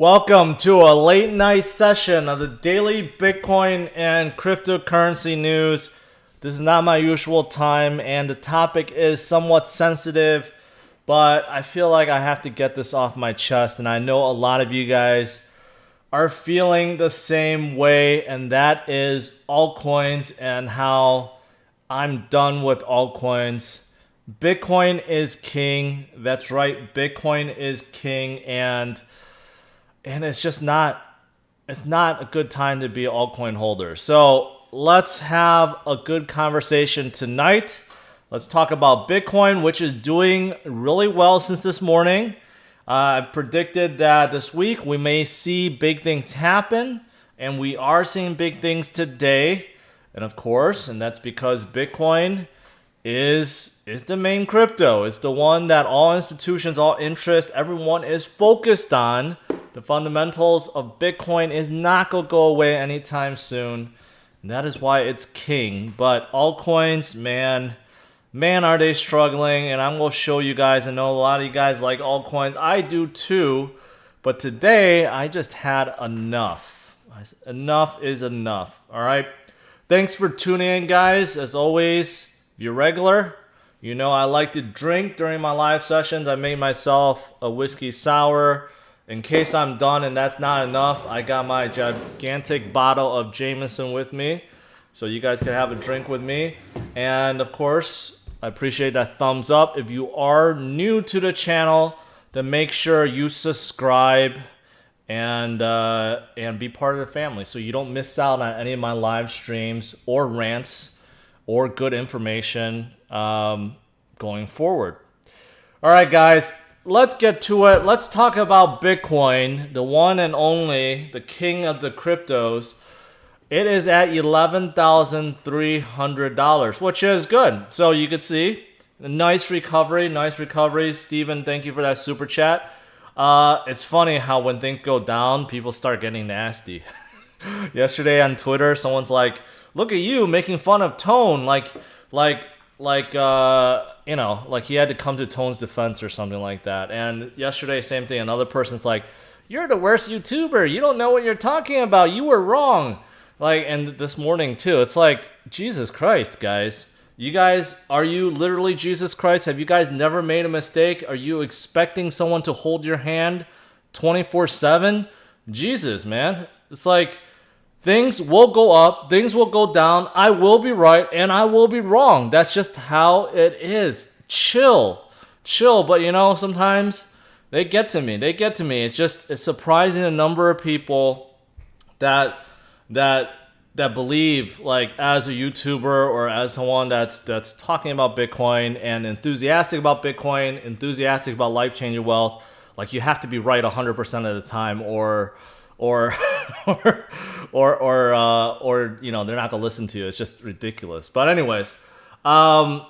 Welcome to a late night session of the daily Bitcoin and cryptocurrency news. This is not my usual time and the topic is somewhat sensitive, but I feel like I have to get this off my chest, and I know a lot of you guys are feeling the same way, and that is altcoins and how I'm done with altcoins. Bitcoin is king. That's right, Bitcoin is king, and it's just not a good time to be an altcoin holder. So let's have a good conversation tonight. Let's talk about Bitcoin, which is doing really well since this morning. I predicted that this week we may see big things happen, and we are seeing big things today. And of course, and that's because Bitcoin is the main crypto. It's the one that all institutions, all interests, everyone is focused on. The fundamentals of Bitcoin is not going to go away anytime soon. And that is why it's king. But altcoins, man, are they struggling. And I'm going to show you guys. I know a lot of you guys like altcoins. I do too. But today, I just had enough. Enough is enough. All right. Thanks for tuning in, guys. As always, if you're regular, you know I like to drink during my live sessions. I made myself a whiskey sour. In case I'm done and that's not enough, I got my gigantic bottle of Jameson with me, so you guys can have a drink with me. And of course, I appreciate that thumbs up. If you are new to the channel, then make sure you subscribe and be part of the family, so you don't miss out on any of my live streams or rants or good information going forward. All right, guys. Let's get to it. Let's talk about Bitcoin, the one and only, the king of the cryptos. It is at $11,300, which is good. So you can see a nice recovery. Steven, thank you for that super chat. It's funny how when things go down, people start getting nasty. Yesterday on Twitter, someone's like, "Look at you making fun of Tone," like he had to come to Tone's defense or something like that. And yesterday, same thing. Another person's like, "You're the worst YouTuber. You don't know what you're talking about. You were wrong." And this morning too, it's like, Jesus Christ, guys. You guys, are you literally Jesus Christ? Have you guys never made a mistake? Are you expecting someone to hold your hand 24/7? Jesus, man. It's like, things will go up, things will go down, I will be right, and I will be wrong. That's just how it is. Chill. But sometimes they get to me. It's surprising the number of people that believe, like, as a YouTuber or as someone that's talking about Bitcoin and enthusiastic about Bitcoin, enthusiastic about life-changing wealth, like, you have to be right 100% of the time, or they're not gonna listen to you. It's just ridiculous. But anyways, Bitcoin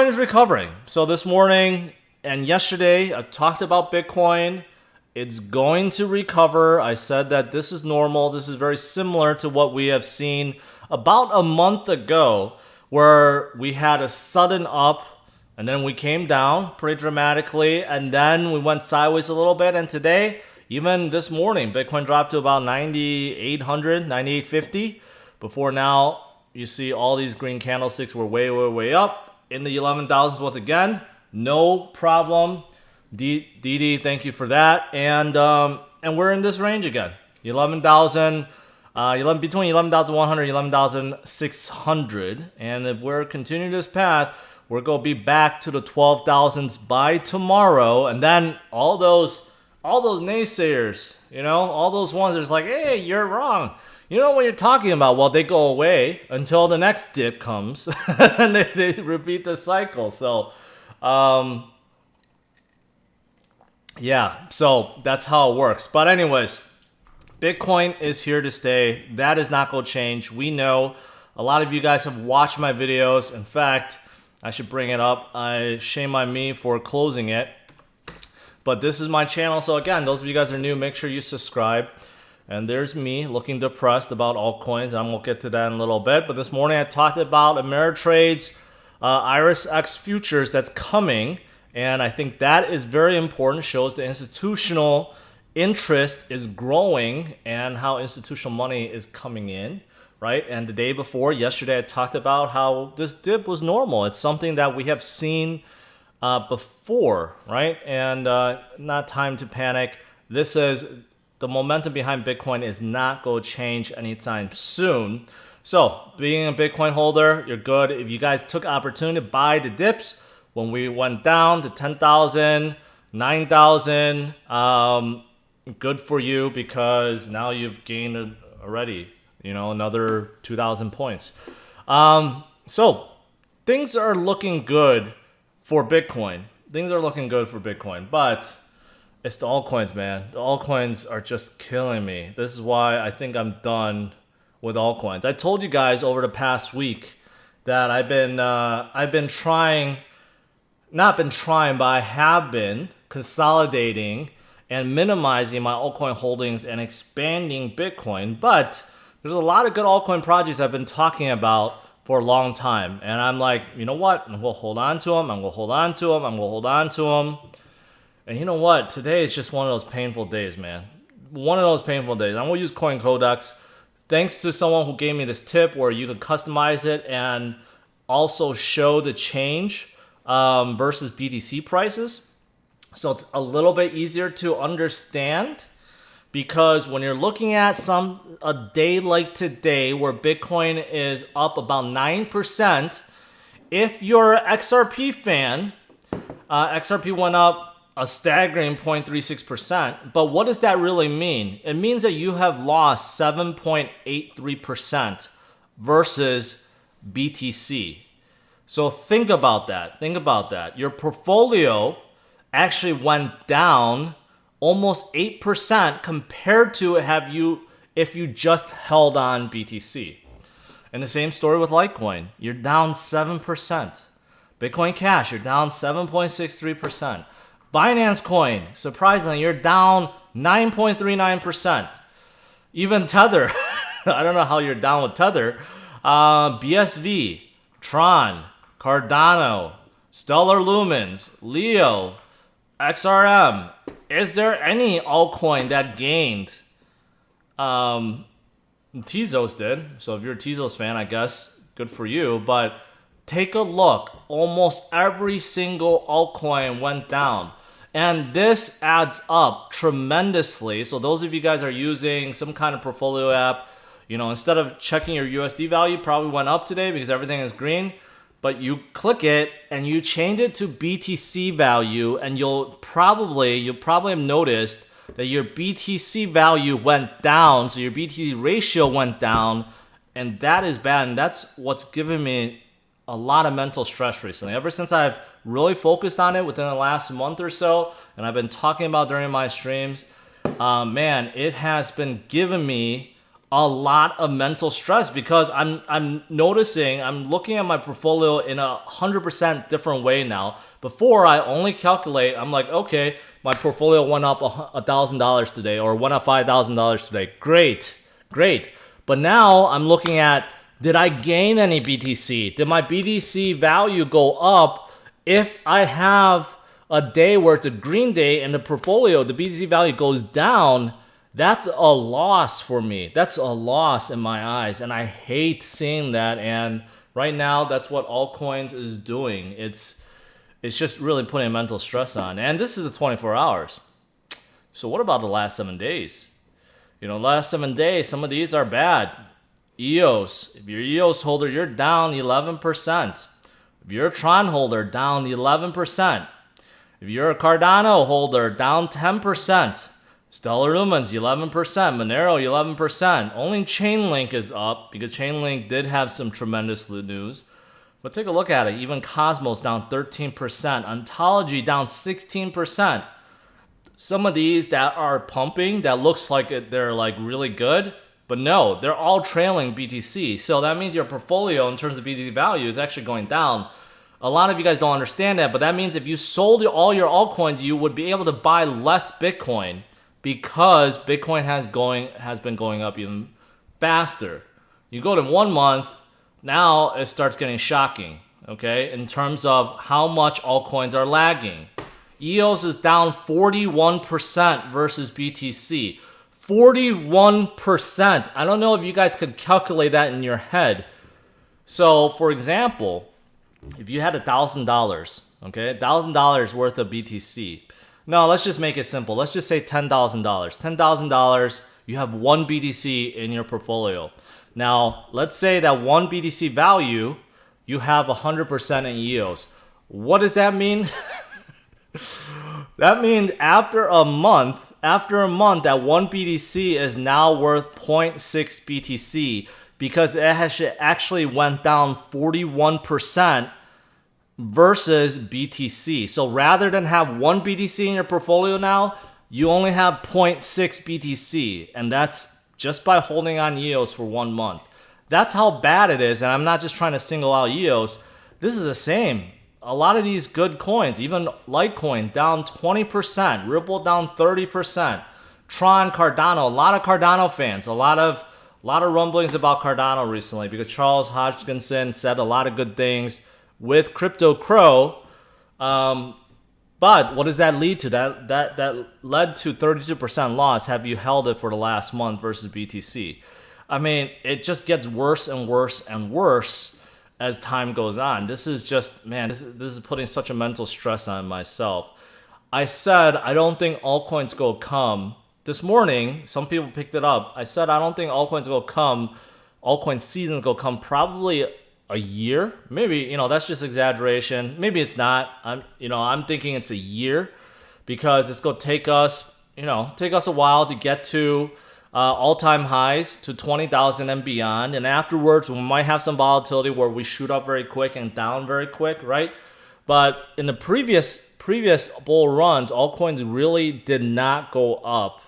is recovering. So this morning and yesterday, I talked about Bitcoin. It's going to recover. I said that this is normal. This is very similar to what we have seen about a month ago, where we had a sudden up and then we came down pretty dramatically, and then we went sideways a little bit. And today, even this morning, Bitcoin dropped to about 9,800, 9,850. Before now, you see all these green candlesticks were way up in the 11,000s once again. No problem. Didi, thank you for that. And we're in this range again. 11,000, between 11,100 and 11,600. And if we're continuing this path, we're going to be back to the 12,000s by tomorrow. And then all those naysayers, all those ones that's like, "Hey, you're wrong. You know what you're talking about." Well, they go away until the next dip comes and they repeat the cycle. So, so that's how it works. But anyways, Bitcoin is here to stay. That is not going to change. We know a lot of you guys have watched my videos. In fact, I should bring it up. Shame on me for closing it. But this is my channel. So again, those of you guys that are new, make sure you subscribe. And there's me looking depressed about altcoins. I'm going to get to that in a little bit. But this morning I talked about Ameritrade's Iris X futures that's coming. And I think that is very important. Shows the institutional interest is growing and how institutional money is coming in, right? And the day before, yesterday, I talked about how this dip was normal. It's something that we have seen before, right? And not time to panic. This is the momentum behind Bitcoin is not going to change anytime soon. So being a Bitcoin holder, you're good. If you guys took opportunity to buy the dips when we went down to 10,000, 9,000, good for you, because now you've gained already, another 2,000 points. So things are looking good for Bitcoin. But it's the altcoins, man. The altcoins are just killing me. This is why I think I'm done with altcoins. I told you guys over the past week that I have been consolidating and minimizing my altcoin holdings and expanding Bitcoin. But there's a lot of good altcoin projects I've been talking about for a long time. And I'm like, you know what? I'm going to hold on to them. And you know what? Today is just one of those painful days, man. I'm going to use Coin Codex. Thanks to someone who gave me this tip where you can customize it and also show the change versus BTC prices. So it's a little bit easier to understand, because when you're looking at a day like today where Bitcoin is up about 9%, if you're an XRP fan, XRP went up a staggering 0.36%. But what does that really mean? It means that you have lost 7.83% versus BTC. So think about that. Your portfolio actually went down almost 8% compared to if you just held on BTC. And the same story with Litecoin. You're down 7%. Bitcoin Cash, you're down 7.63%. Binance Coin, surprisingly, you're down 9.39%. Even Tether, I don't know how you're down with Tether. BSV, Tron, Cardano, Stellar Lumens, Leo, XRM. Is there any altcoin that gained? Tezos did. So if you're a Tezos fan, I guess good for you. But take a look. Almost every single altcoin went down. And this adds up tremendously. So those of you guys are using some kind of portfolio app, instead of checking your USD value, probably went up today because everything is green. But you click it and you change it to BTC value, and you'll probably have noticed that your BTC value went down. So your BTC ratio went down, and that is bad. And that's what's given me a lot of mental stress recently. Ever since I've really focused on it within the last month or so, and I've been talking about during my streams, man, it has been giving me a lot of mental stress, because I'm noticing, I'm looking at my portfolio in 100% different way now. Before, I only calculate, I'm like, okay, my portfolio went up $1,000 today, or went up $5,000 today. Great. But now I'm looking at, did I gain any BTC? Did my BTC value go up? If I have a day where it's a green day and the portfolio, the BTC value goes down, that's a loss for me. That's a loss in my eyes, and I hate seeing that. And right now, that's what altcoins is doing. It's just really putting mental stress on. And this is the 24 hours. So what about the last 7 days? Last 7 days, some of these are bad. EOS, if you're an EOS holder, you're down 11%. If you're a Tron holder, down 11%. If you're a Cardano holder, down 10%. Stellar Lumens, 11%. Monero, 11%. Only Chainlink is up, because Chainlink did have some tremendous news. But take a look at it. Even Cosmos down 13%. Ontology down 16%. Some of these that are pumping, that looks like they're like really good. But no, they're all trailing BTC. So that means your portfolio in terms of BTC value is actually going down. A lot of you guys don't understand that, but that means if you sold all your altcoins, you would be able to buy less Bitcoin, because Bitcoin has been going up even faster. You go to 1 month, now it starts getting shocking, okay, in terms of how much altcoins are lagging. EOS is down 41% versus BTC. 41%. I don't know if you guys could calculate that in your head. So, for example, if you had $1,000, okay, $1,000 worth of BTC. No, let's just make it simple. Let's just say $10,000. $10,000, you have one BTC in your portfolio. Now, let's say that one BTC value, you have 100% in EOS. What does that mean? That means after a month, that one BTC is now worth 0.6 BTC because it has actually went down 41% versus BTC. So rather than have one BTC in your portfolio now, you only have 0.6 BTC, and that's just by holding on EOS for 1 month. That's how bad it is, and I'm not just trying to single out EOS. This is the same. A lot of these good coins, even Litecoin, down 20%, Ripple down 30%, Tron, Cardano, a lot of Cardano fans, a lot of rumblings about Cardano recently because Charles Hodgkinson said a lot of good things with Crypto Crow. But what does that lead to? That led to 32% loss. Have you held it for the last month versus BTC? I mean, it just gets worse and worse and worse as time goes on. This is just, man, this is putting such a mental stress on myself. I said I don't think altcoins go come. This morning, some people picked it up. I said I don't think altcoins will come. Altcoin seasons will come probably a year. Maybe, that's just exaggeration. Maybe it's not. I'm thinking it's a year because it's going to take us a while to get to all-time highs to 20,000 and beyond. And afterwards, we might have some volatility where we shoot up very quick and down very quick, right? But in the previous bull runs, altcoins really did not go up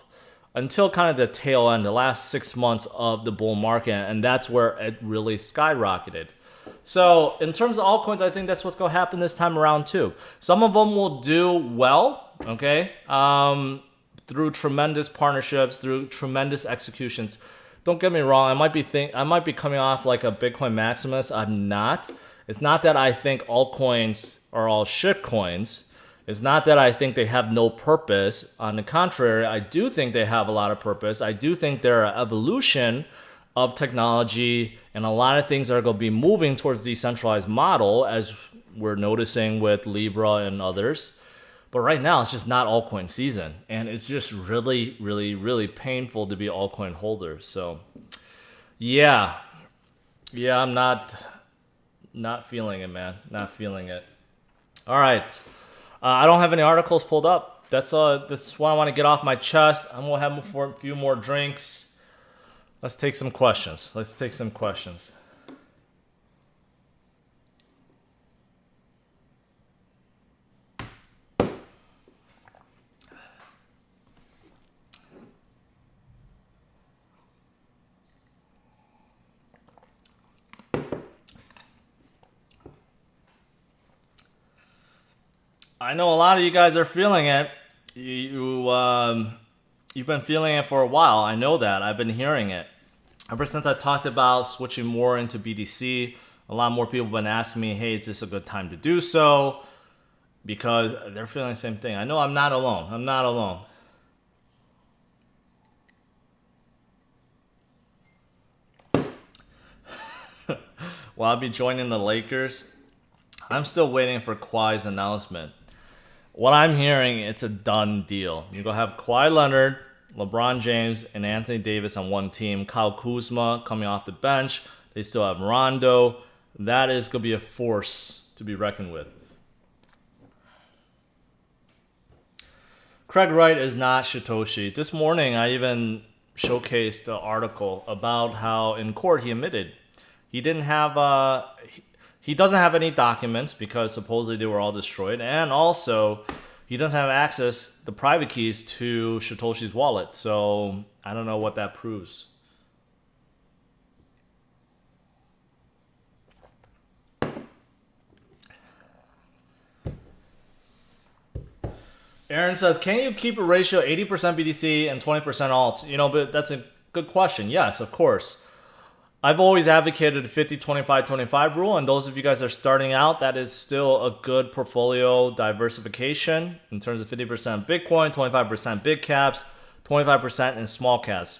until kind of the tail end, the last 6 months of the bull market. And that's where it really skyrocketed. So in terms of altcoins, I think that's what's going to happen this time around too. Some of them will do well, okay, through tremendous partnerships, through tremendous executions. Don't get me wrong, I might be coming off like a Bitcoin maximus. I'm not. It's not that I think altcoins are all shit coins. It's not that I think they have no purpose. On the contrary, I do think they have a lot of purpose. I do think they're an evolution of technology, and a lot of things are going to be moving towards decentralized model, as we're noticing with Libra and others. But right now, it's just not altcoin season, and it's just really, really, really painful to be an altcoin holder. So, yeah, I'm not feeling it, man. Not feeling it. All right, I don't have any articles pulled up. That's what I want to get off my chest. I'm gonna have a few more drinks. Let's take some questions. I know a lot of you guys are feeling it. You've been feeling it for a while. I know that. I've been hearing it. Ever since I talked about switching more into BTC, a lot more people have been asking me, hey, is this a good time to do so? Because they're feeling the same thing. I know I'm not alone. Will I be joining the Lakers? I'm still waiting for Kawhi's announcement. What I'm hearing, it's a done deal. You're going to have Kawhi Leonard, LeBron James, and Anthony Davis on one team. Kyle Kuzma coming off the bench. They still have Rondo. That is going to be a force to be reckoned with. Craig Wright is not Satoshi. This morning, I even showcased an article about how in court he admitted he didn't have... He doesn't have any documents because supposedly they were all destroyed. And also, he doesn't have access, the private keys to Satoshi's wallet. So, I don't know what that proves. Aaron says, can you keep a ratio 80% BTC and 20% alt? But that's a good question. Yes, of course. I've always advocated the 50, 25, 25 rule. And those of you guys that are starting out, that is still a good portfolio diversification in terms of 50% Bitcoin, 25% big caps, 25% in small caps.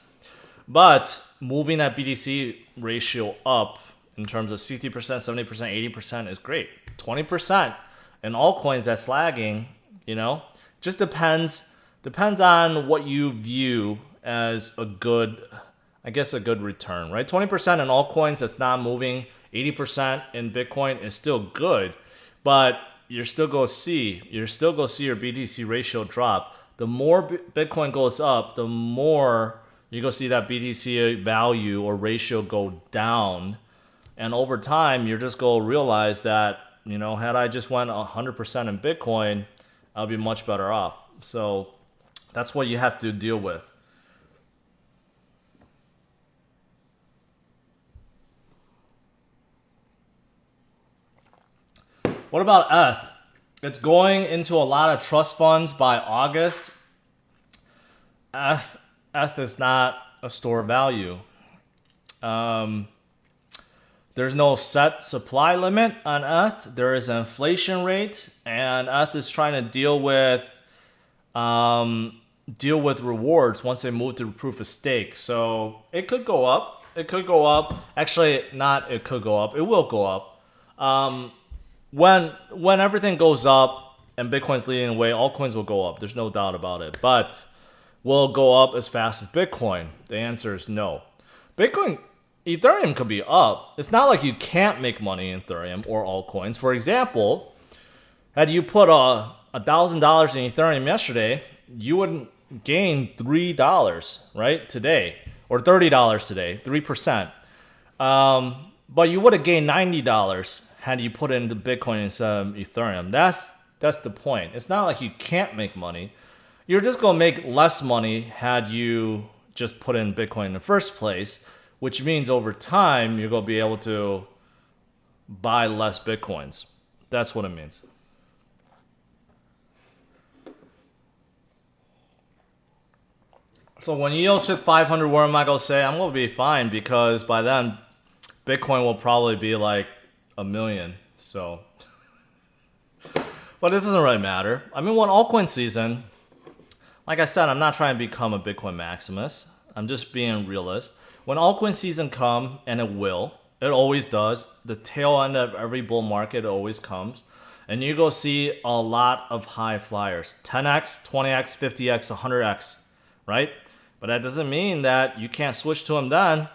But moving that BTC ratio up in terms of 60%, 70%, 80% is great. 20% in altcoins that's lagging, just depends on what you view as a good return, right? 20% in altcoins that's not moving, 80% in Bitcoin is still good, but you're still going to see your BTC ratio drop. The more Bitcoin goes up, the more you're going to see that BTC value or ratio go down. And over time, you're just going to realize that, had I just went 100% in Bitcoin, I'll be much better off. So that's what you have to deal with. What about ETH? It's going into a lot of trust funds by August. ETH is not a store of value. There's no set supply limit on ETH. There is an inflation rate, and ETH is trying to deal with rewards once they move to proof of stake. So it could go up. Actually, not it could go up. It will go up. When everything goes up and Bitcoin's leading the way, altcoins will go up. There's no doubt about it. But will it go up as fast as Bitcoin? The answer is no. Ethereum could be up. It's not like you can't make money in Ethereum or altcoins. For example, had you put $1,000 in Ethereum yesterday, you would gain $3, right, today, or $30 today, 3%. But you would have gained $90 had you put into Bitcoin instead of Ethereum. That's the point. It's not like you can't make money. You're just going to make less money had you just put in Bitcoin in the first place, which means over time you're going to be able to buy less Bitcoins. That's what it means. So when EOS hits 500, where am I going to say I'm going to be fine? Because by then, Bitcoin will probably be like $1 million. So, but it doesn't really matter. I mean, when altcoin season, like I said, I'm not trying to become a Bitcoin maximus. I'm just being realist. When altcoin season come, and it always does. The tail end of every bull market always comes, and you go see a lot of high flyers, 10x, 20x, 50x, 100x, right? But that doesn't mean that you can't switch to them then.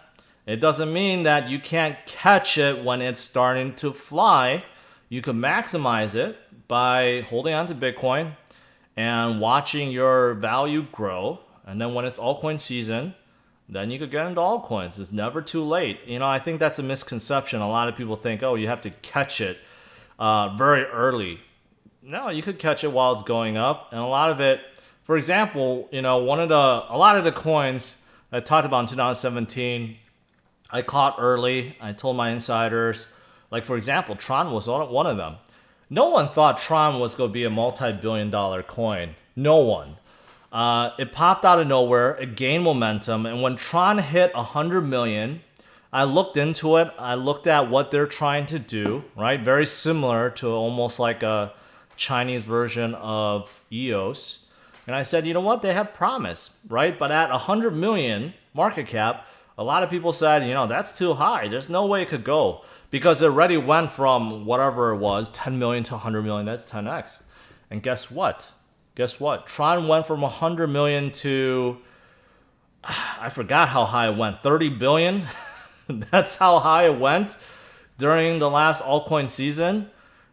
It doesn't mean that you can't catch it when it's starting to fly. You can maximize it by holding on to Bitcoin and watching your value grow. And then when it's altcoin season, then you could get into altcoins. It's never too late. I think that's a misconception. A lot of people think, oh, you have to catch it very early. No, you could catch it while it's going up. And a lot of it, for example, a lot of the coins I talked about in 2017, I caught early. I told my insiders, like for example, Tron was one of them. No one thought Tron was going to be a multi-billion-dollar coin. No one. It popped out of nowhere. It gained momentum. And when Tron hit 100 million, I looked into it. I looked at what they're trying to do, right? Very similar to almost like a Chinese version of EOS. And I said, you know what? They have promise, right? But at 100 million market cap, a lot of people said, that's too high. There's no way it could go. Because it already went from whatever it was, 10 million to 100 million. That's 10x. And guess what? Tron went from 100 million to, I forgot how high it went, 30 billion. That's how high it went during the last altcoin season.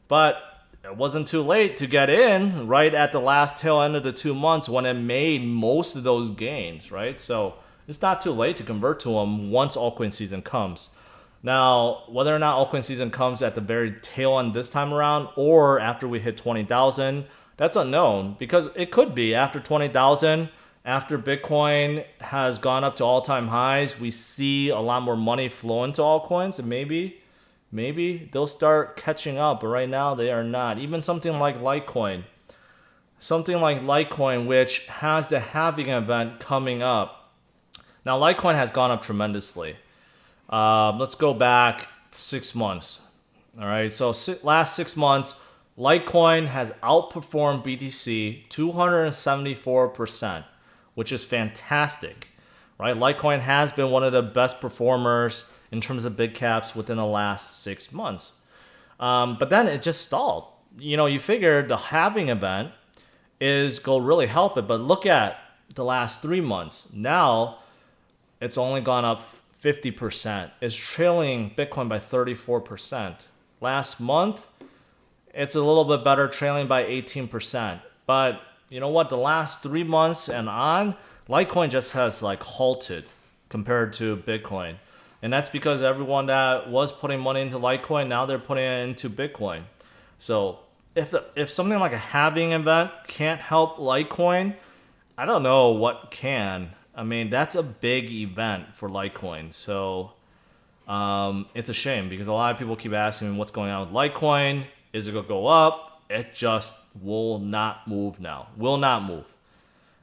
But it wasn't too late to get in right at the last tail end of the 2 months when it made most of those gains, right? So it's not too late to convert to them once altcoin season comes. Now, whether or not altcoin season comes at the very tail end this time around or after we hit 20,000, that's unknown, because it could be after 20,000, after Bitcoin has gone up to all-time highs, we see a lot more money flow into altcoins, and maybe they'll start catching up, but right now they are not. Even something like Litecoin, which has the halving event coming up. Now, Litecoin has gone up tremendously. Let's go back 6 months. All right, so last 6 months, Litecoin has outperformed BTC 274%, which is fantastic, right? Litecoin has been one of the best performers in terms of big caps within the last 6 months. But then it just stalled. You figure the halving event is going to really help it, but look at the last 3 months. Now it's only gone up 50%. It's trailing Bitcoin by 34%. Last month, it's a little bit better, trailing by 18%. But you know what? The last 3 months and on, Litecoin just has like halted compared to Bitcoin. And that's because everyone that was putting money into Litecoin, now they're putting it into Bitcoin. So if something like a halving event can't help Litecoin, I don't know what can. I mean, that's a big event for Litecoin. So it's a shame because a lot of people keep asking me what's going on with Litecoin. Is it going to go up? It just will not move now. Will not move.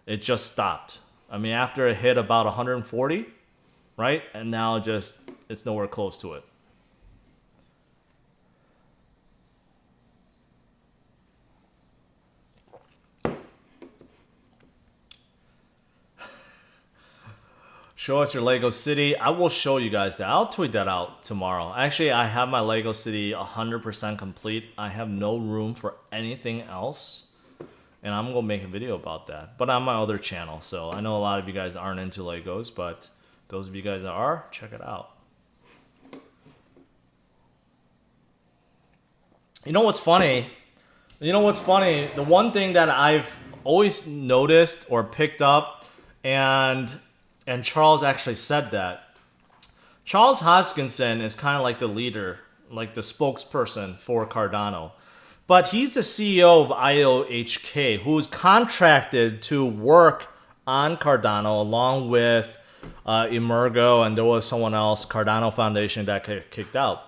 It just stopped. I mean, after it hit about 140, right? And now it's nowhere close to it. Show us your Lego City. I will show you guys that. I'll tweet that out tomorrow. Actually, I have my Lego City 100% complete. I have no room for anything else. And I'm going to make a video about that. But on my other channel. So I know a lot of you guys aren't into Legos. But those of you guys that are, check it out. You know what's funny? The one thing that I've always noticed or picked up, and Charles actually said that. Charles Hoskinson is kind of like the leader, like the spokesperson for Cardano. But he's the CEO of IOHK, who's contracted to work on Cardano along with Emergo, and there was someone else, Cardano Foundation, that kicked out.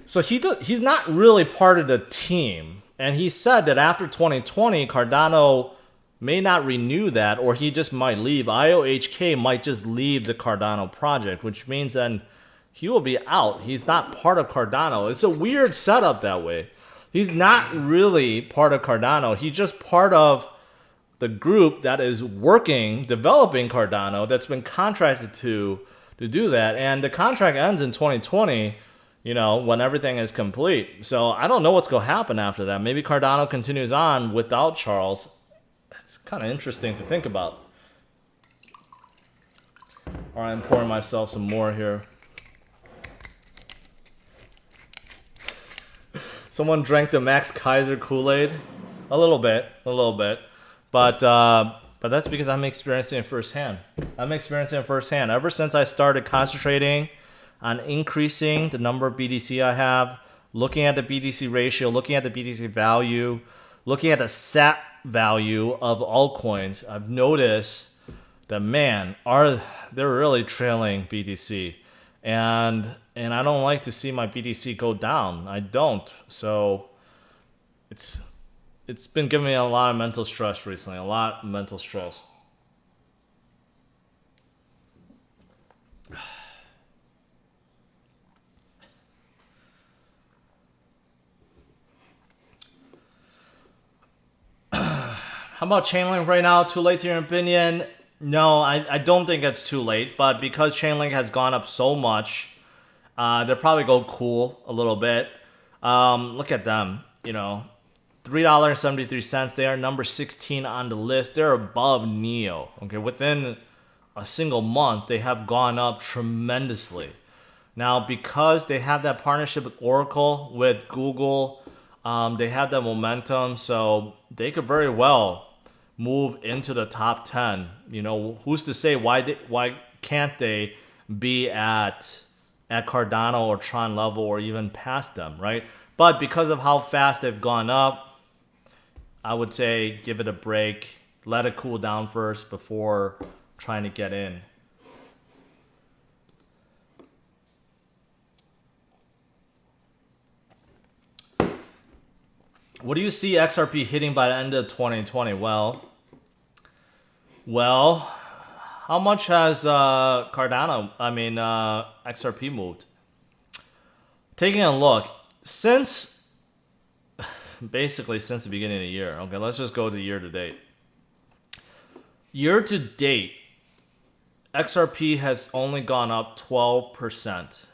So he's not really part of the team. And he said that after 2020, Cardano may not renew that, or he just might leave. IOHK might just leave the Cardano project, which means then he will be out. He's not part of Cardano. It's a weird setup that way. He's not really part of Cardano. He's just part of the group that is developing Cardano, that's been contracted to do that. And the contract ends in 2020, when everything is complete. So I don't know what's going to happen after that. Maybe Cardano continues on without Charles. It's kind of interesting to think about. All right, I'm pouring myself some more here. Someone drank the Max Kaiser Kool-Aid. A little bit. But that's because I'm experiencing it firsthand. Ever since I started concentrating on increasing the number of BTC I have, looking at the BTC ratio, looking at the BTC value, looking at the SAT value of altcoins, I've noticed that, man, they're really trailing BTC. And I don't like to see my BTC go down. I don't. So it's been giving me a lot of mental stress recently. A lot of mental stress. How about Chainlink right now? Too late to your opinion? No, I don't think it's too late. But because Chainlink has gone up so much, they'll probably go cool a little bit. Look at them. $3.73. They are number 16 on the list. They're above Neo. Okay, within a single month, they have gone up tremendously. Now, because they have that partnership with Oracle, with Google, they have that momentum, so they could very well move into the top 10. Who's to say why can't they be at Cardano or Tron level or even past them, right? But because of how fast they've gone up, I would say give it a break, let it cool down first before trying to get in. What do you see XRP hitting by the end of 2020? Well, How much has Cardano, XRP moved? Taking a look, basically since the beginning of the year. Okay, let's just go to year to date. Year to date, XRP has only gone up 12%.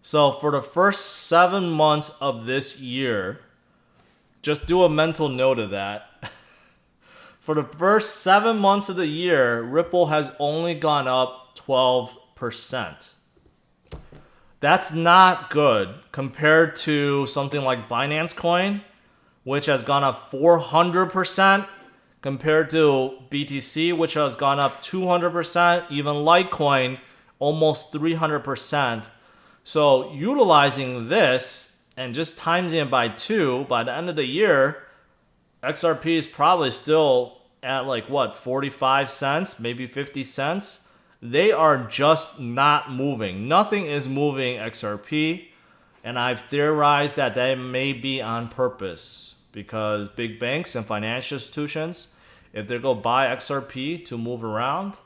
So for the first 7 months of this year, just do a mental note of that. For the first 7 months of the year, Ripple has only gone up 12%. That's not good compared to something like Binance Coin, which has gone up 400%, compared to BTC, which has gone up 200%, even Litecoin, almost 300%. So utilizing this and just timesing it by 2, by the end of the year, XRP is probably still at 45 cents, maybe 50 cents. They are just not moving. Nothing is moving XRP. And I've theorized that may be on purpose because big banks and financial institutions, if they go buy XRP to move around,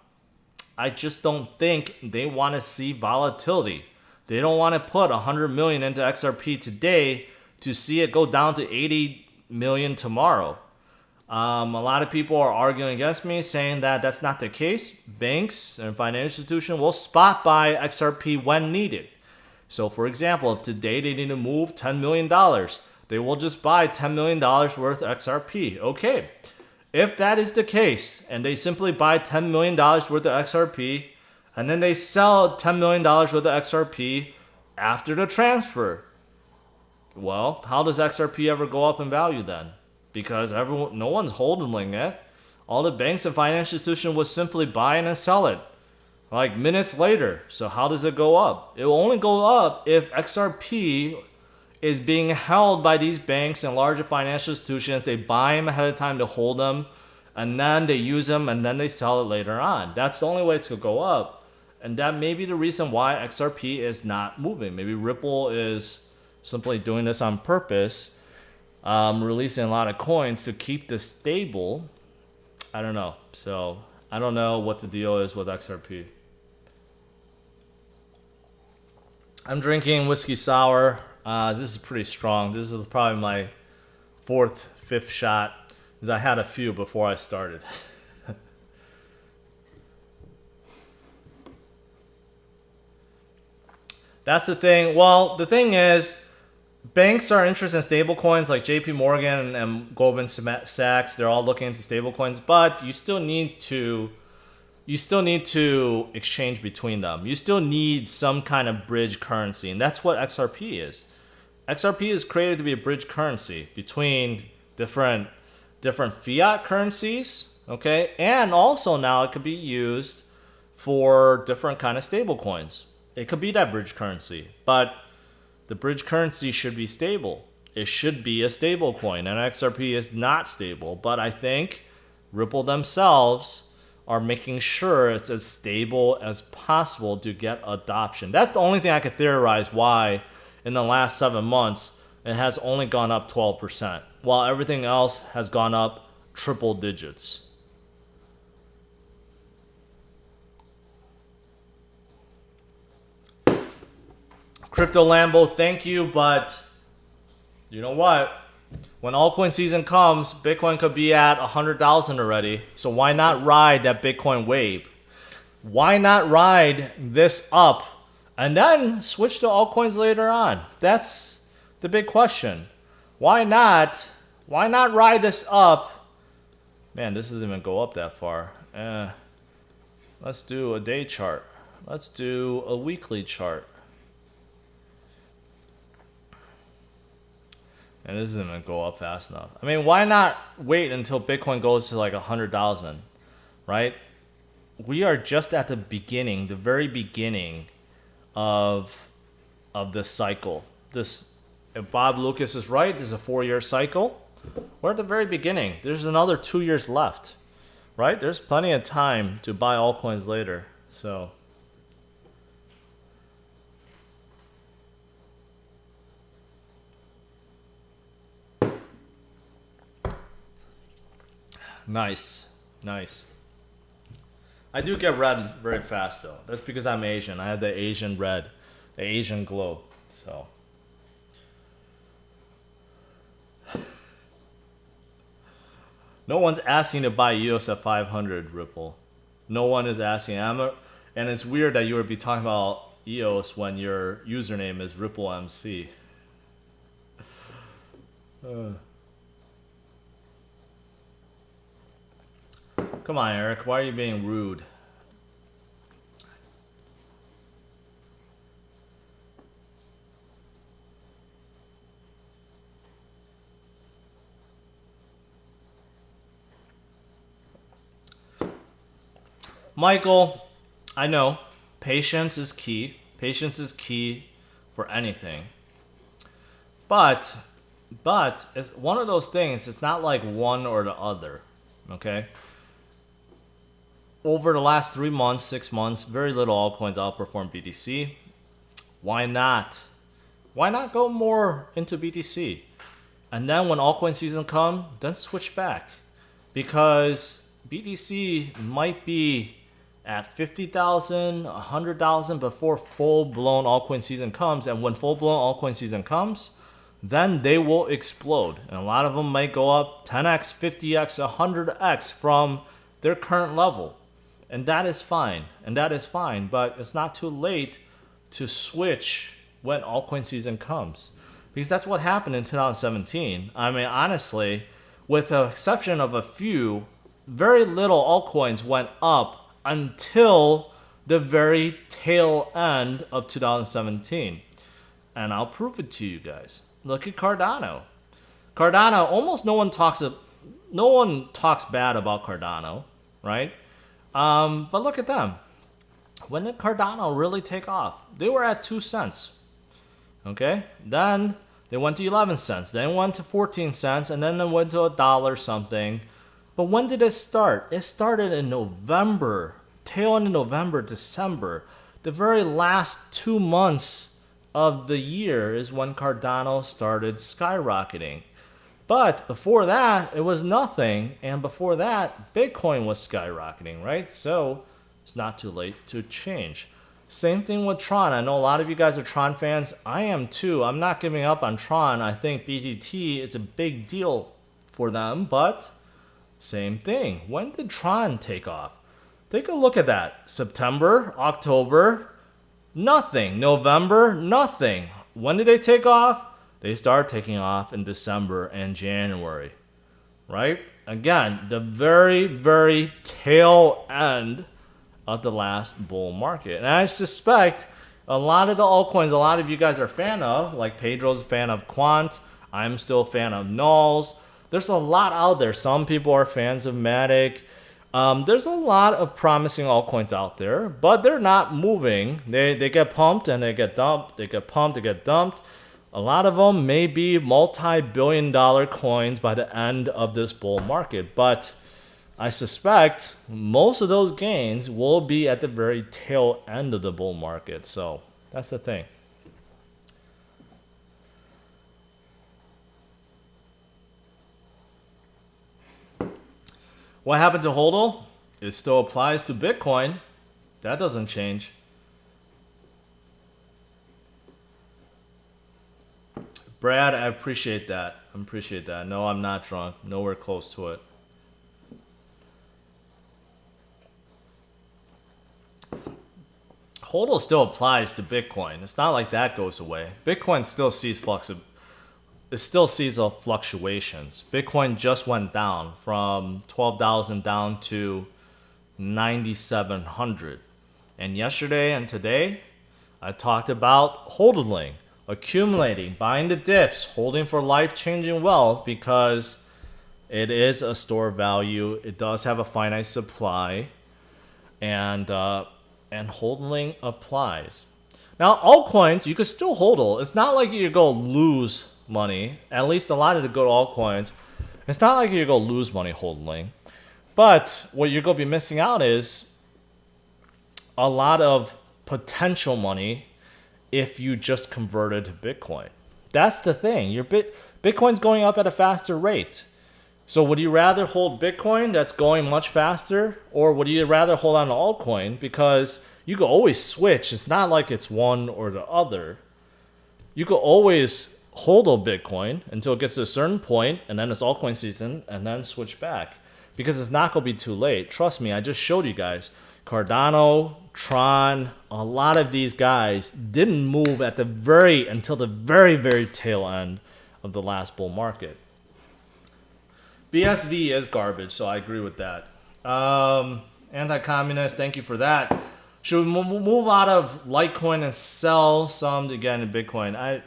I just don't think they want to see volatility. They don't want to put 100 million into XRP today to see it go down to 80 million tomorrow. A lot of people are arguing against me, saying that that's not the case. Banks and financial institutions will spot buy XRP when needed. So, for example, if today they need to move $10 million, they will just buy $10 million worth of XRP. Okay, if that is the case, and they simply buy $10 million worth of XRP, and then they sell $10 million worth of XRP after the transfer, well, how does XRP ever go up in value then? Because no one's holding it. All the banks and financial institutions will simply buy it and sell it minutes later. So how does it go up? It will only go up if XRP is being held by these banks and larger financial institutions. They buy them ahead of time to hold them, and then they use them, and then they sell it later on. That's the only way it's going to go up. And that may be the reason why XRP is not moving. Maybe Ripple is simply doing this on purpose. Releasing a lot of coins to keep this stable. I don't know. So I don't know what the deal is with XRP. I'm drinking whiskey sour. This is pretty strong. This is probably my 4th, 5th shot, because I had a few before I started. That's the thing. Well, the thing is, banks are interested in stablecoins like JP Morgan and Goldman Sachs. They're all looking into stablecoins, but you still need to exchange between them. You still need some kind of bridge currency, and that's what XRP is. XRP is created to be a bridge currency between different fiat currencies, okay? And also now it could be used for different kind of stablecoins. It could be that bridge currency, but the bridge currency should be stable. It should be a stable coin, and XRP is not stable. But I think Ripple themselves are making sure it's as stable as possible to get adoption. That's the only thing I could theorize why in the last 7 months it has only gone up 12%, while everything else has gone up triple digits. Crypto Lambo, thank you, but you know what? When altcoin season comes, Bitcoin could be at 100,000 already. So why not ride that Bitcoin wave? Why not ride this up and then switch to altcoins later on? That's the big question. Why not? Why not ride this up? Man, this doesn't even go up that far. Let's do a day chart. Let's do a weekly chart. And this isn't going to go up fast enough. I mean, why not wait until Bitcoin goes to 100,000, right? We are just at the beginning, the very beginning of this cycle. If Bob Lucas is right, there's a 4-year cycle. We're at the very beginning. There's another 2 years left, right? There's plenty of time to buy altcoins later. So nice. I do get red very fast though. That's because I'm Asian. I have the Asian red, the Asian glow. So. No one's asking to buy EOS at 500, Ripple. No one is asking. And it's weird that you would be talking about EOS when your username is RippleMC. Come on, Eric. Why are you being rude? Michael, I know. Patience is key. Patience is key for anything. But it's one of those things. It's not like one or the other. Okay? Over the last 3 months, 6 months, very little altcoins outperformed BTC. Why not? Why not go more into BTC? And then when altcoin season comes, then switch back. Because BTC might be at 50,000, 100,000 before full-blown altcoin season comes. And when full-blown altcoin season comes, then they will explode. And a lot of them might go up 10x, 50x, 100x from their current level. And that is fine. But it's not too late to switch when altcoin season comes. Because that's what happened in 2017. I mean, honestly, with the exception of a few, very little altcoins went up until the very tail end of 2017. And I'll prove it to you guys. Look at Cardano. Cardano, almost no one talks bad about Cardano, right? But look at them. When did Cardano really take off? They were at 2 cents. Okay? Then they went to 11 cents. Then went to 14 cents. And then they went to $1 something. But when did it start? It started in November. Tail end of November, December. The very last 2 months of the year is when Cardano started skyrocketing. But before that, it was nothing. And before that, Bitcoin was skyrocketing, right? So it's not too late to change. Same thing with Tron. I know a lot of you guys are Tron fans. I am too. I'm not giving up on Tron. I think BTT is a big deal for them. But same thing. When did Tron take off? Take a look at that. September, October, nothing. November, nothing. When did they take off? They started taking off in December and January, right? Again, the very, very tail end of the last bull market. And I suspect a lot of the altcoins, a lot of you guys are a fan of, like Pedro's a fan of Quant. I'm still a fan of Nulls. There's a lot out there. Some people are fans of Matic. There's a lot of promising altcoins out there, but they're not moving. They get pumped and they get dumped. They get pumped, they get dumped. A lot of them may be multi-billion-dollar coins by the end of this bull market, but I suspect most of those gains will be at the very tail end of the bull market. So that's the thing. What happened to HODL? It still applies to Bitcoin. That doesn't change. Brad, I appreciate that. No, I'm not drunk. Nowhere close to it. HODL still applies to Bitcoin. It's not like that goes away. Bitcoin still sees fluctuations. Bitcoin just went down from 12,000 down to 9,700. And yesterday and today, I talked about hodling, accumulating, buying the dips, holding for life-changing wealth because it is a store of value. It does have a finite supply, and hodling applies. Now, altcoins, you can still hodl. It's not like you're going to lose money. At least a lot of the good altcoins, it's not like you're going to lose money hodling. But what you're going to be missing out is a lot of potential money if you just converted to Bitcoin. That's the thing. Bitcoin's going up at a faster rate. So would you rather hold Bitcoin that's going much faster, or would you rather hold on to altcoin? Because you could always switch. It's not like it's one or the other. You could always hold a Bitcoin until it gets to a certain point, and then it's altcoin season, and then switch back. Because it's not going to be too late. Trust me, I just showed you guys. Cardano, Tron, a lot of these guys didn't move until the very, very tail end of the last bull market. BSV is garbage, so I agree with that. Anti-communist, thank you for that. Should we move out of Litecoin and sell some to get into Bitcoin?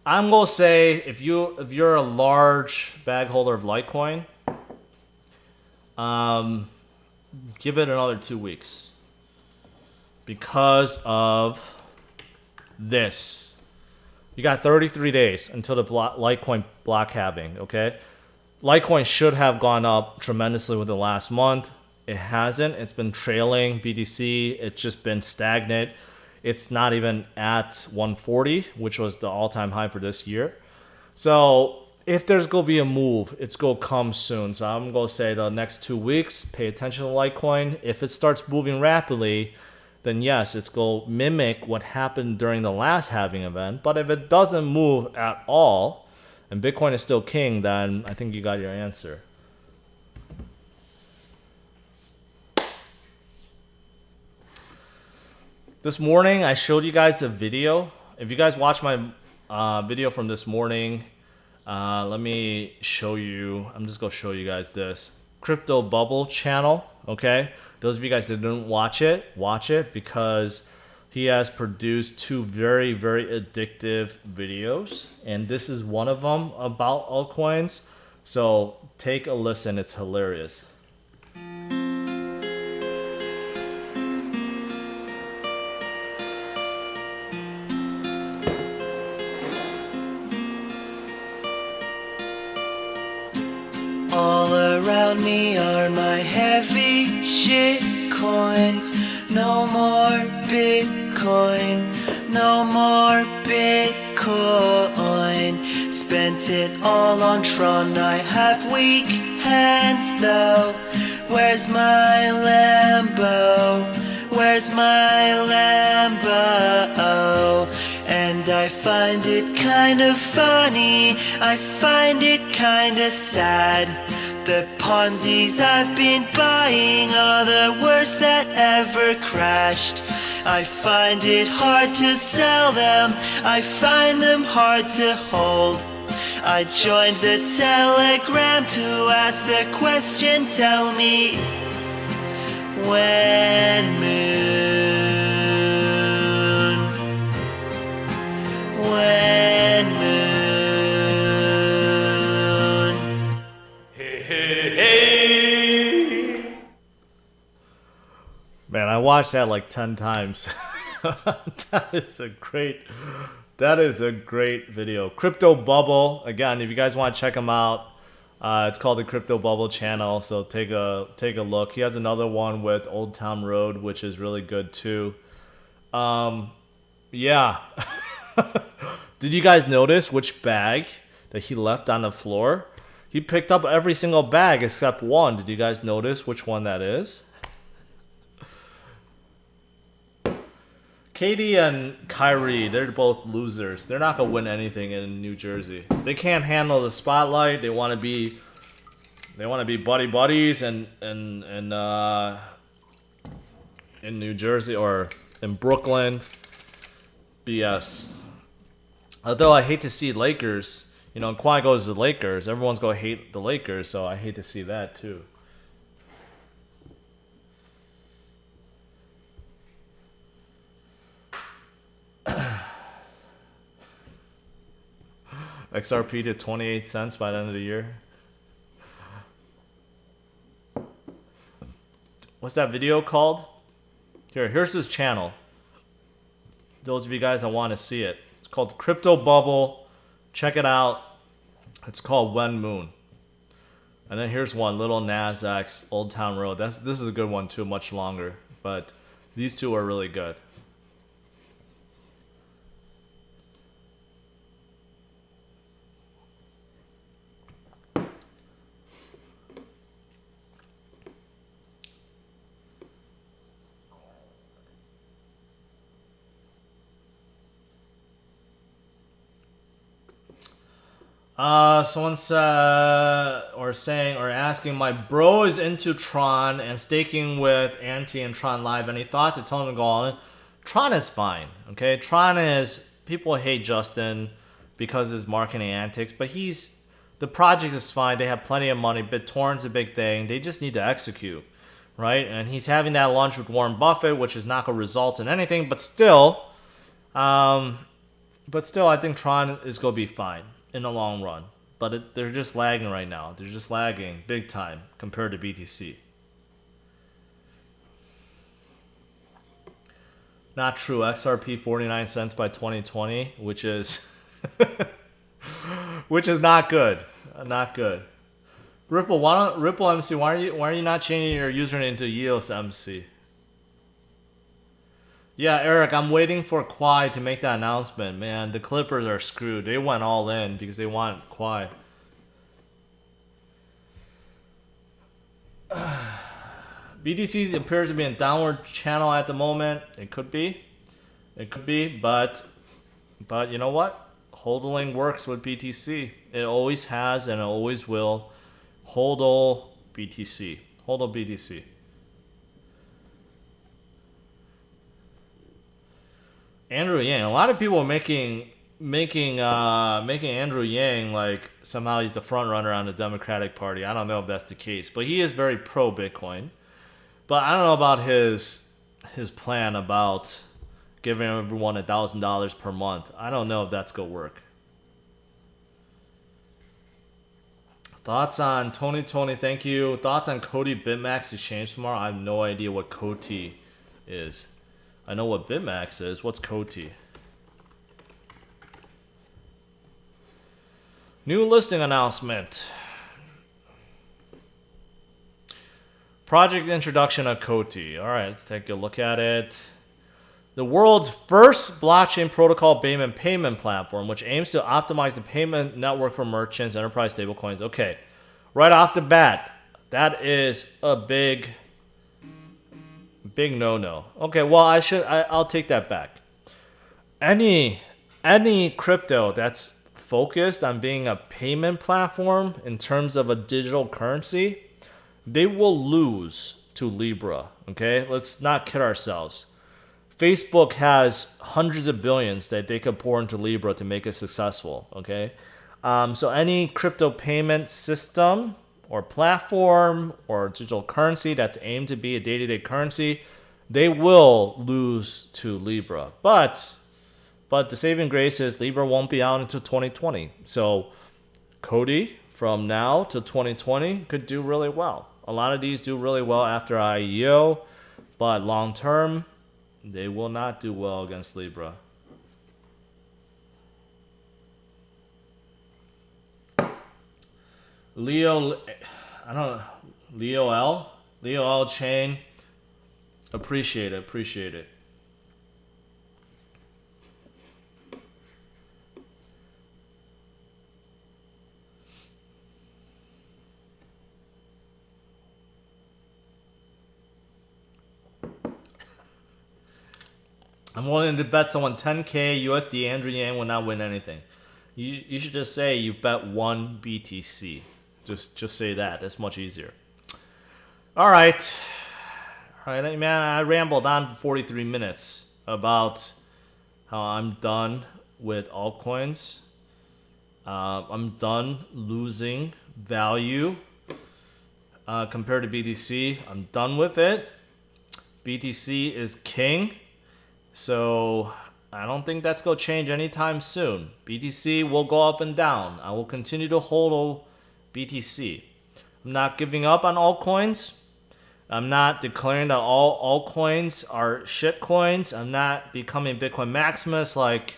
I'm gonna say if you're a large bag holder of Litecoin, give it another 2 weeks because of this. You got 33 days until the Litecoin block halving. Okay, Litecoin should have gone up tremendously within the last month. It hasn't. It's been trailing BTC. It's just been stagnant. It's not even at 140, which was the all-time high for this year. So if there's going to be a move, it's going to come soon. So I'm going to say the next 2 weeks, pay attention to Litecoin. If it starts moving rapidly, then yes, it's going to mimic what happened during the last halving event. But if it doesn't move at all, and Bitcoin is still king, then I think you got your answer. This morning, I showed you guys a video. If you guys watch my video from this morning, let me show you. I'm just going to show you guys this. Crypto Bubble channel, okay? Those of you guys that didn't watch it because he has produced 2 very, very addictive videos. And this is one of them about altcoins. So take a listen. It's hilarious. All around me are my heavy shit coins. No more Bitcoin, no more Bitcoin. Spent it all on Tron, I have weak hands though. Where's my Lambo? Where's my Lambo? And I find it kind of funny, I find it kind of sad. The Ponzi's I've been buying are the worst that ever crashed. I find it hard to sell them, I find them hard to hold. I joined the Telegram to ask the question, tell me when moon, when moon. Hey, hey, hey. Man, I watched that like 10 times. That is a great video. Crypto Bubble. Again, if you guys want to check him out, it's called the Crypto Bubble channel. So take a look. He has another one with Old Town Road, which is really good too. Yeah. Did you guys notice which bag that he left on the floor? He picked up every single bag except one. Did you guys notice which one that is? Katie and Kyrie, they're both losers. They're not gonna win anything in New Jersey. They can't handle the spotlight. They want to be buddy buddies and in New Jersey or in Brooklyn. BS. Although I hate to see Lakers, you know, Kawhi goes to the Lakers. Everyone's gonna hate the Lakers, so I hate to see that too. XRP to 28 cents by the end of the year. What's that video called? Here's his channel. Those of you guys that want to see it. It's called Crypto Bubble. Check it out. It's called When Moon. And then here's one, Little Nasdaq's Old Town Road. This is a good one too, much longer. But these two are really good. Someone said, or saying, or asking, my bro is into Tron and staking with Anti and Tron Live. Any thoughts? I told him to go all in. Tron is fine, okay? Tron is, people hate Justin because of his marketing antics, but the project is fine. They have plenty of money. BitTorrent's a big thing. They just need to execute, right? And he's having that lunch with Warren Buffett, which is not going to result in anything, but still, I think Tron is going to be fine in the long run. But they're just lagging right now. They're just lagging big time compared to BTC. Not true. XRP 49 cents by 2020, which is which is not good. Not good. Ripple MC, why are you not changing your username to EOS MC? Yeah, Eric, I'm waiting for Kwai to make that announcement. Man, the Clippers are screwed. They went all in because they want Kwai. BTC appears to be in downward channel at the moment. It could be, but you know what? Holding works with BTC. It always has and it always will. Hodl BTC. Hodl BTC. Andrew Yang. A lot of people are making Andrew Yang like somehow he's the front runner on the Democratic Party. I don't know if that's the case, but he is very pro Bitcoin. But I don't know about his plan about giving everyone $1,000 per month. I don't know if that's gonna work. Thoughts on Tony? Thank you. Thoughts on Cody BitMax exchange tomorrow? I have no idea what Cody is. I know what BitMax is. What's Cody? New listing announcement. Project introduction of Cody. All right, let's take a look at it. The world's first blockchain protocol payment platform, which aims to optimize the payment network for merchants, enterprise stablecoins. Okay, right off the bat, that is a big no-no. Okay, well, I'll take that back. Any crypto that's focused on being a payment platform in terms of a digital currency, they will lose to Libra. Okay, let's not kid ourselves. Facebook has hundreds of billions that they could pour into Libra to make it successful. Okay, so any crypto payment system or platform or digital currency that's aimed to be a day-to-day currency, they will lose to Libra. But the saving grace is Libra won't be out until 2020. So Cody from now to 2020 could do really well. A lot of these do really well after IEO, but long term, they will not do well against Libra. Leo L chain. Appreciate it. I'm willing to bet someone 10K USD Andrew Yang will not win anything. You should just say you bet one BTC. Just say that. That's much easier. All right, man. I rambled on for 43 minutes about how I'm done with altcoins. I'm done losing value compared to BTC. I'm done with it. BTC is king. So I don't think that's going to change anytime soon. BTC will go up and down. I will continue to hold BTC. I'm not giving up on altcoins. I'm not declaring that all altcoins are shit coins. I'm not becoming Bitcoin Maximus like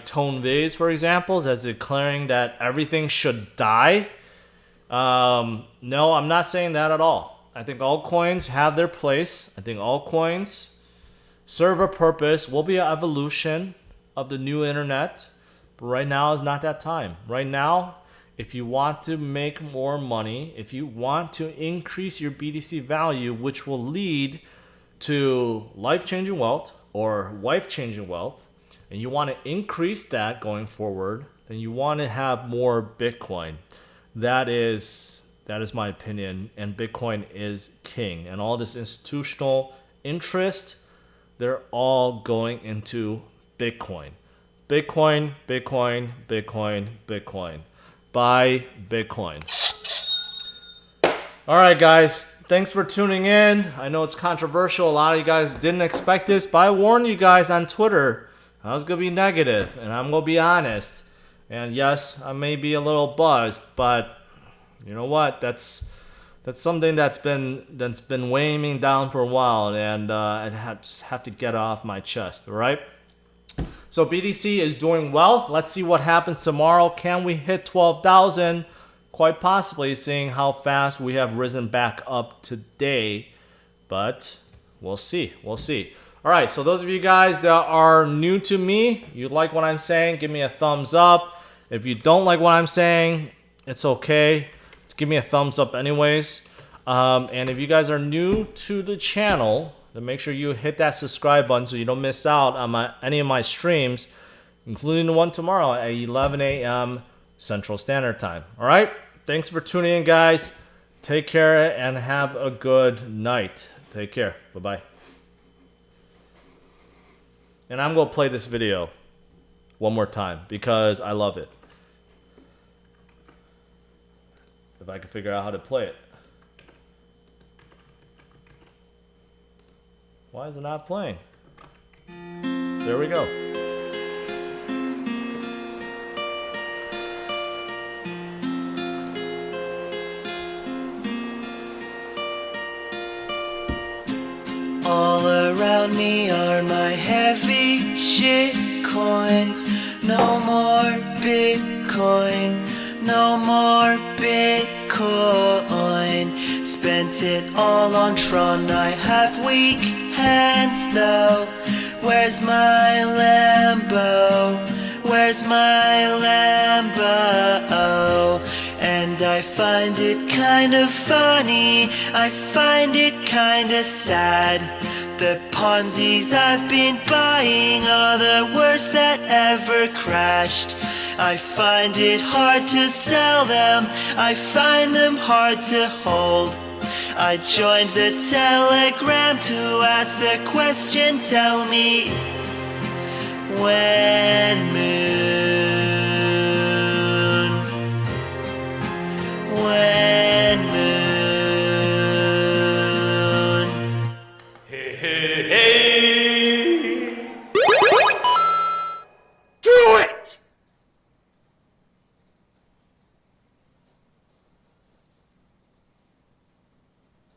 Tone Viz, for example, that's declaring that everything should die. No, I'm not saying that at all. I think altcoins have their place. I think altcoins serve a purpose, will be an evolution of the new internet. But right now is not that time. Right now, if you want to make more money, if you want to increase your BTC value, which will lead to life-changing wealth or wife-changing wealth, and you want to increase that going forward, and you want to have more Bitcoin. That is my opinion, and Bitcoin is king. And all this institutional interest, they're all going into Bitcoin. Bitcoin, Bitcoin, Bitcoin, Bitcoin. Buy Bitcoin. All right, guys. Thanks for tuning in. I know it's controversial. A lot of you guys didn't expect this, but I warned you guys on Twitter. I was going to be negative, and I'm going to be honest. And yes, I may be a little buzzed, but you know what? That's something that's been weighing me down for a while, and I just have to get off my chest, all right? So BTC is doing well. Let's see what happens tomorrow. Can we hit 12,000? Quite possibly, seeing how fast we have risen back up today. But we'll see. We'll see. All right, so those of you guys that are new to me, you like what I'm saying, give me a thumbs up. If you don't like what I'm saying, it's okay. Give me a thumbs up anyways. And if you guys are new to the channel, then make sure you hit that subscribe button so you don't miss out on any of my streams, including the one tomorrow at 11 a.m. Central Standard Time. All right? Thanks for tuning in, guys. Take care and have a good night. Take care. Bye-bye. And I'm going to play this video one more time because I love it. If I can figure out how to play it. Why is it not playing? There we go. All around me are my heavy shit coins. No more Bitcoin, no more Bitcoin. Spent it all on Tron, I have weak hands though. Where's my Lambo? Where's my Lambo? And I find it kind of funny, I find it kind of sad. The Ponzi's I've been buying are the worst that ever crashed. I find it hard to sell them, I find them hard to hold. I joined the Telegram to ask the question, tell me when moon